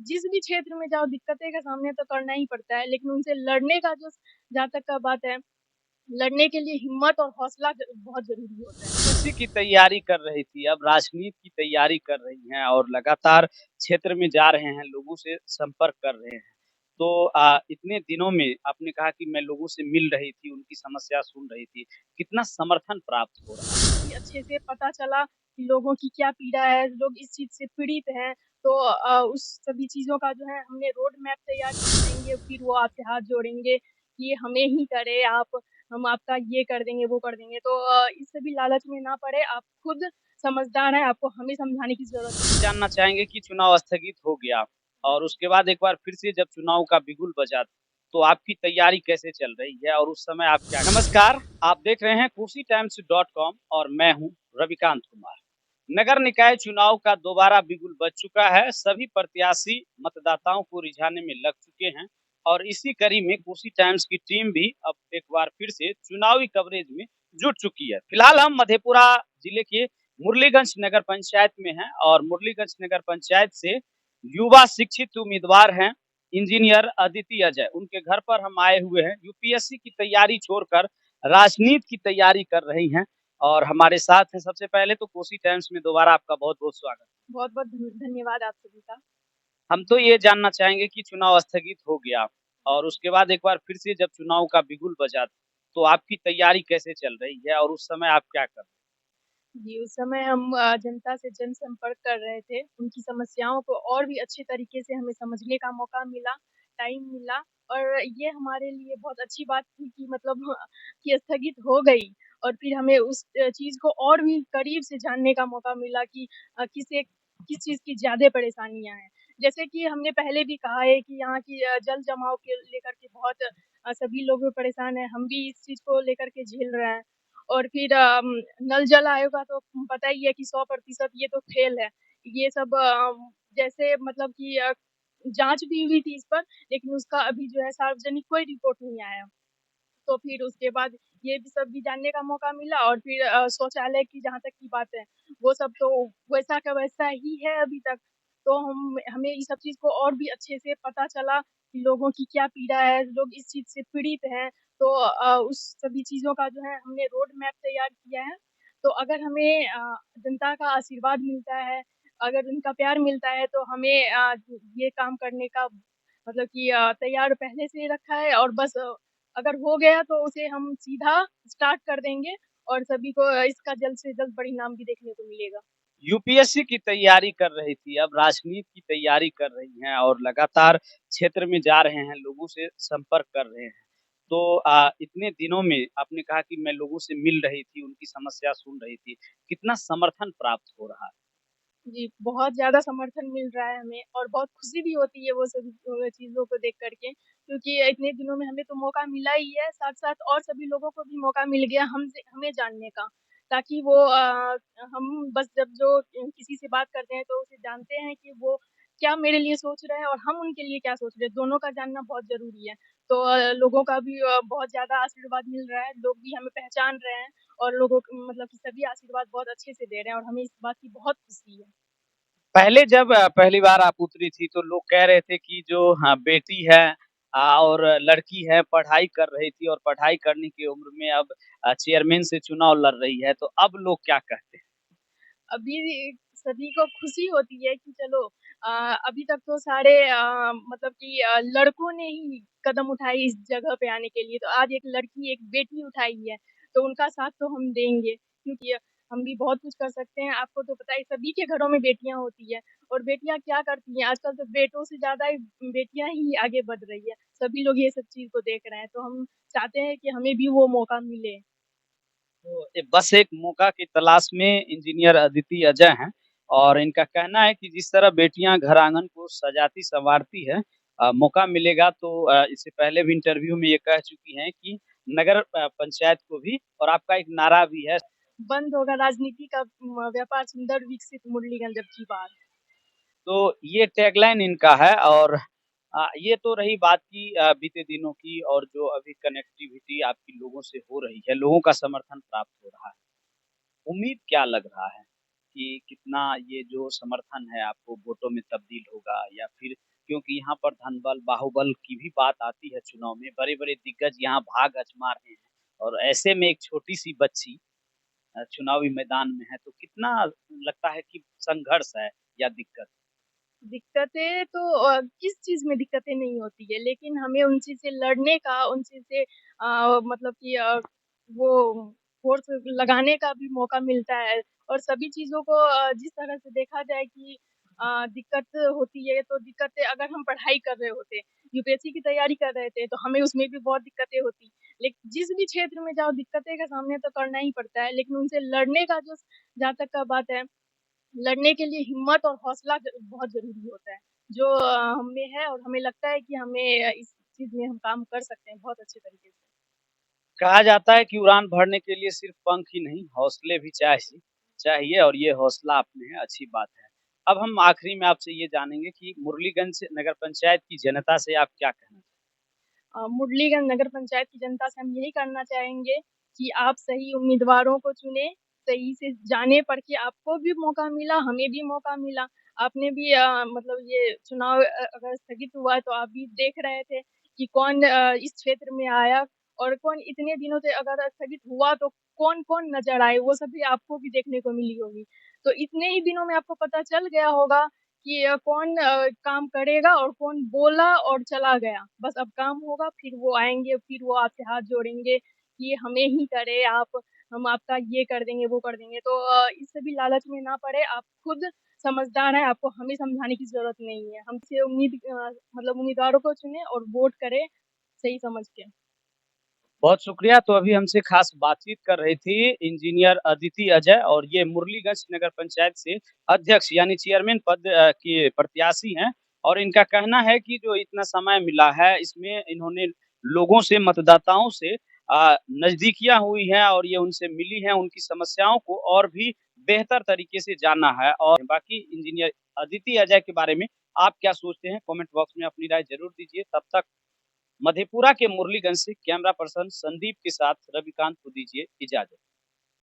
जिस भी क्षेत्र में जाओ दिक्कतें का सामना तो करना ही पड़ता है, लेकिन उनसे लड़ने का जो जहाँ तक का बात है, लड़ने के लिए हिम्मत और हौसला बहुत ज़रूरी होता है। इसी की तैयारी कर रही थी, अब राजनीति की तैयारी कर रही हैं और लगातार क्षेत्र में जा रहे हैं, लोगों से संपर्क कर रहे हैं। तो इतने दिनों में आपने कहा कि मैं लोगों से मिल रही थी, उनकी समस्या सुन रही थी। कितना समर्थन प्राप्त हो रहा है? कि अच्छे से पता चला कि लोगों की क्या पीड़ा है, लोग इस चीज़ से पीड़ित हैं, तो उस सभी चीज़ों का जो है हमने रोड मैप तैयार करेंगे, फिर वो आपसे हाथ जोड़ेंगे कि ये हमें ही करे आप, हम आपका ये कर देंगे, वो कर देंगे। तो इस सभी लालच में ना पड़े, आप खुद समझदार हैं, आपको हमें समझाने की ज़रूरत नहीं है। जानना चाहेंगे कि चुनाव स्थगित हो गया और उसके बाद एक बार फिर से जब चुनाव का बिगुल बजा, तो आपकी तैयारी कैसे चल रही है और उस समय आप क्या नमस्कार, आप देख रहे हैं कुर्सी टाइम्स .com और मैं हूं रविकांत कुमार। नगर निकाय चुनाव का दोबारा बिगुल बज चुका है। सभी प्रत्याशी मतदाताओं को रिझाने में लग चुके हैं और इसी कड़ी में कुर्सी टाइम्स की टीम भी अब एक बार फिर से चुनावी कवरेज में जुट चुकी है। फिलहाल हम मधेपुरा जिले के मुरलीगंज नगर पंचायत में हैं और मुरलीगंज नगर पंचायत से युवा शिक्षित उम्मीदवार हैं इंजीनियर अदिति अजय, उनके घर पर हम आए हुए हैं। यूपीएससी की तैयारी छोड़कर राजनीति की तैयारी कर रही हैं और हमारे साथ हैं। सबसे पहले तो कोसी टाइम्स में दोबारा आपका बहुत-बहुत स्वागत। बहुत-बहुत धन्यवाद आप सभी का। हम तो ये जानना चाहेंगे कि चुनाव स्थगित हो गया और उसके बाद एक बार फिर से जब चुनाव का बिगुल बजा, तो आपकी तैयारी कैसे चल रही है और उस समय आप क्या कर रहे हैं? जी, उस समय हम जनता से जनसंपर्क कर रहे थे। उनकी समस्याओं को और भी अच्छे तरीके से हमें समझने का मौका मिला, टाइम मिला और ये हमारे लिए बहुत अच्छी बात थी कि मतलब कि स्थगित हो गई और फिर हमें उस चीज़ को और भी करीब से जानने का मौका मिला कि किस चीज़ की ज़्यादा परेशानियाँ हैं। जैसे कि हमने पहले भी कहा है कि यहाँ की जल जमाव के लेकर के बहुत सभी लोग परेशान हैं। हम भी इस चीज़ को लेकर के झेल रहे हैं। और फिर नल जल आयोग का तो पता ही है कि 100% ये तो फेल है। ये सब जैसे मतलब कि जाँच भी हुई थी इस पर, लेकिन उसका अभी जो है सार्वजनिक कोई रिपोर्ट नहीं आया। तो फिर उसके बाद ये भी सब भी जानने का मौका मिला और फिर शौचालय की जहाँ तक की बात है, वो सब तो वैसा का वैसा ही है अभी तक। तो हमें ये सब चीज़ को और भी अच्छे से पता चला कि लोगों की क्या पीड़ा है, लोग इस चीज़ से पीड़ित हैं। तो उस सभी चीज़ों का जो है हमने रोड मैप तैयार किया है। तो अगर हमें जनता का आशीर्वाद मिलता है, अगर उनका प्यार मिलता है तो हमें ये काम करने का मतलब कि तैयार पहले से ही रखा है और बस अगर हो गया तो उसे हम सीधा स्टार्ट कर देंगे और सभी को इसका जल्द से जल्द परिणाम भी देखने को मिलेगा। यूपीएससी की तैयारी कर रही थी, अब राजनीति की तैयारी कर रही हैं और लगातार क्षेत्र में जा रहे हैं, लोगों से संपर्क कर रहे हैं। तो इतने दिनों में आपने कहा कि मैं लोगों से मिल रही थी, उनकी समस्या सुन रही थी। कितना समर्थन प्राप्त हो रहा है? जी, बहुत ज़्यादा समर्थन मिल रहा है हमें और बहुत खुशी भी होती है वो सभी चीज़ों को देख कर के क्योंकि इतने दिनों में हमें तो मौका मिला ही है, साथ-साथ और सभी लोगों को भी मौका मिल गया हमें जानने का। ताकि वो हम बस जब जो किसी से बात करते हैं तो उसे जानते हैं कि वो क्या मेरे लिए सोच रहे हैं और हम उनके लिए क्या सोच रहे हैं, दोनों का जानना बहुत ज़रूरी है। तो लोगों का भी बहुत ज़्यादा आशीर्वाद मिल रहा है, लोग भी हमें पहचान रहे हैं और लोगों को मतलब कि सभी आशीर्वाद बहुत अच्छे से दे रहे हैं और हमें इस बात की बहुत खुशी है। पहले जब पहली बार आप उतरी थी तो लोग कह रहे थे कि जो हाँ, बेटी है और लड़की है, पढ़ाई कर रही थी और पढ़ाई करने की उम्र में अब चेयरमैन से चुनाव लड़ रही है, तो अब लोग क्या कहते हैं? अभी सभी को खुशी होती है कि चलो अभी तक तो सारे मतलब कि लड़कों ने ही कदम उठाई इस जगह पे आने के लिए, तो आज एक लड़की, एक बेटी उठाई है, तो उनका साथ तो हम देंगे क्योंकि हम भी बहुत कुछ कर सकते हैं। आपको तो पता है सभी के घरों में बेटियाँ होती हैं और बेटियाँ क्या करती हैं, आजकल तो बेटों से ज़्यादा ही बेटियाँ ही आगे बढ़ रही है। सभी लोग ये सब चीज़ को देख रहे हैं, तो हम चाहते हैं कि हमें भी वो मौका मिले। तो बस एक मौका की तलाश में इंजीनियर अदिति अजय हैं और इनका कहना है कि जिस तरह बेटियां घर आंगन को सजाती संवारती है, मौका मिलेगा तो इससे पहले भी इंटरव्यू में ये कह चुकी हैं कि नगर पंचायत को भी, और आपका एक नारा भी है। बंद होगा राजनीति का व्यापार, सुंदर विकसित मुरलीगंज अब की बार। तो ये टैगलाइन इनका है और ये तो रही बात की बीते दिनों की और जो अभी कनेक्टिविटी आपकी लोगों से हो रही है, लोगों का समर्थन प्राप्त हो रहा है। उम्मीद क्या लग रहा है? कि कितना ये जो समर्थन है आपको वोटों में तब्दील होगा, या फिर क्योंकि यहाँ पर धनबल, बाहुबल की भी बात आती है चुनाव में, बड़े-बड़े दिग्गज यहाँ भाग आजमा रहे हैं और ऐसे में एक छोटी-सी बच्ची चुनावी मैदान में है, तो कितना लगता है कि संघर्ष है या दिक्कत? दिक्कतें तो किस चीज़ में दिक्कतें नहीं होती है, लेकिन हमें उन चीज़ से लड़ने का, उन चीज़ से मतलब कि वो फ़ोर्स लगाने का भी मौका मिलता है और सभी चीज़ों को जिस तरह से देखा जाए कि दिक्कत होती है, तो दिक्कतें अगर हम पढ़ाई कर रहे होते, यूपीएससी की तैयारी कर रहे थे, तो हमें उसमें भी बहुत दिक्कतें होती। जिस भी क्षेत्र में जाओ दिक्कतें का सामना तो करना ही पड़ता है, लेकिन उनसे लड़ने का जो जहाँ तक का बात है लड़ने के लिए हिम्मत और हौसला बहुत ज़रूरी होता है, जो हम में है और हमें लगता है कि हमें इस चीज़ में हम काम कर सकते हैं बहुत अच्छे तरीके से। कहा जाता है कि उड़ान भरने के लिए सिर्फ पंख ही नहीं, हौसले भी चाहिए और ये हौसला आप में है, अच्छी बात है। अब हम आखिरी में आपसे ये जानेंगे कि मुरलीगंज नगर पंचायत की जनता से आप क्या कहना चाहेंगे? मुरलीगंज नगर पंचायत की जनता से हम यही करना चाहेंगे कि आप सही उम्मीदवारों को चुनें, सही से जाने-परखे आपको भी मौका मिला, हमें भी मौका मिला। आपने भी मतलब ये चुनाव अगर स्थगित हुआ तो आप भी देख रहे थे कि कौन इस क्षेत्र में आया और कौन इतने दिनों से अगर स्थगित हुआ तो कौन-कौन नज़र आए, वो सब भी आपको भी देखने को मिली होगी। तो इतने ही दिनों में आपको पता चल गया होगा कि कौन काम करेगा और कौन बोला और चला गया। बस अब काम होगा, फिर वो आएँगे, फिर वो आपसे हाथ जोड़ेंगे कि हमें ही करे आप, हम आपका ये कर देंगे, वो कर देंगे। तो इस सभी लालच में ना पड़े, आप खुद समझदार हैं, आपको हमें समझाने की ज़रूरत नहीं है। हमसे मतलब उम्मीदवारों को चुनें और वोट करें सही समझ के। बहुत शुक्रिया। तो अभी हमसे खास बातचीत कर रही थी इंजीनियर अदिति अजय, और ये मुरलीगंज नगर पंचायत से अध्यक्ष यानी चेयरमैन पद के प्रत्याशी हैं। और इनका कहना है कि जो इतना समय मिला है, इसमें इन्होंने लोगों से, मतदाताओं से नज़दीकियाँ हुई हैं और ये उनसे मिली हैं, उनकी समस्याओं को और भी बेहतर तरीके से जाना है। और बाकी इंजीनियर अदिति अजय के बारे में आप क्या सोचते हैं? कमेंट बॉक्स में अपनी राय ज़रूर दीजिए। तब तक मधेपुरा के मुरलीगंज से कैमरा पर्सन संदीप के साथ रविकांत को दीजिए इजाजत।